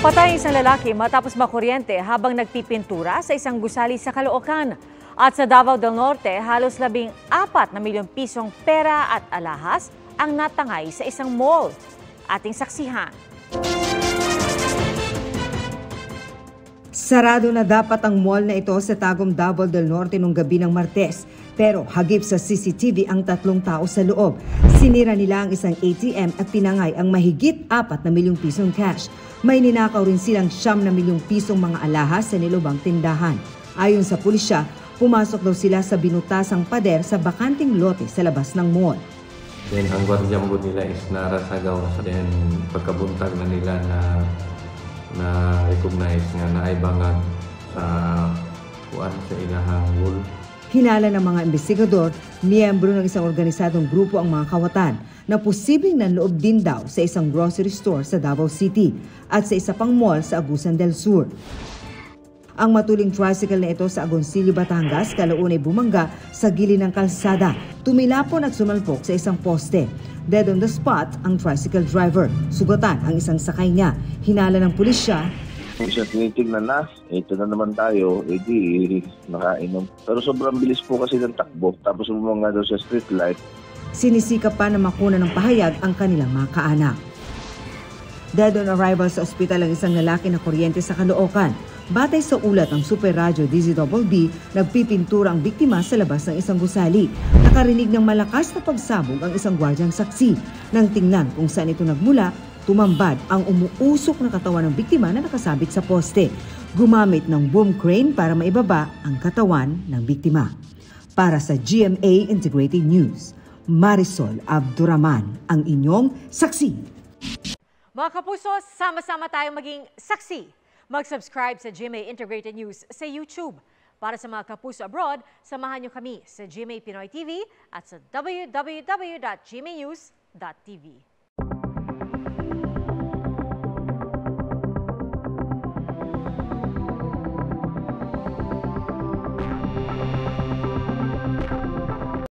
Patay isang lalaki matapos makuryente habang nagpipintura sa isang gusali sa Caloocan. At sa Davao del Norte, halos 14 na milyong pisong pera at alahas ang natangay sa isang mall. Ating saksihan. Sarado na dapat ang mall na ito sa Tagum, Davao del Norte nung gabi ng Martes. Pero hagip sa CCTV ang 3 tao sa loob. Sinira nila ang isang ATM at tinangay ang mahigit 4 na milyong pisong cash. May ninakaw rin silang 9 na milyong pisong mga alahas sa nilubang tindahan. Ayon sa pulisya, pumasok daw sila sa binutasang pader sa bakanting lote sa labas ng mall. Then ang gwardiya mo nila is narasagaw. Then pagkabuntag na nila na recognize nga na ay bangag sa kuan sa ilahang wall. Hinala ng mga investigador, miyembro ng isang organisadong grupo ang mga kawatan na posibleng nanloob din daw sa isang grocery store sa Davao City at sa isa pang mall sa Agusan del Sur. Ang matuling tricycle na ito sa Agoncillo, Batangas, kalaunan ay bumangga sa gilid ng kalsada. Tumilapon at sumalpok sa isang poste. Dead on the spot ang tricycle driver. Sugatan ang isang sakay niya. Hinala ng pulisya, kung siya tinitignan na, ito na naman tayo, edi nakainom. Pero sobrang bilis po kasi ng takbo, tapos bumangga daw sa street light. Sinisikap pa na makuna ng pahayag ang kanilang mga kaanak. Dead on arrival sa ospital ang isang lalaki na kuryente sa Caloocan. Batay sa ulat ng Super Radio DZBB, nagpipintura ang biktima sa labas ng isang gusali. Nakarinig ng malakas na pagsabog ang isang gwardyang saksi. Nang tingnan kung saan ito nagmula, tumambad ang umuusok na katawan ng biktima na nakasabit sa poste. Gumamit ng boom crane para maibaba ang katawan ng biktima. Para sa GMA Integrated News, Marisol Abduraman, ang inyong saksi. Mga kapuso, sama-sama tayong maging saksi. Mag-subscribe sa GMA Integrated News sa YouTube. Para sa mga kapuso abroad, samahan niyo kami sa GMA Pinoy TV at sa www.gmanews.tv.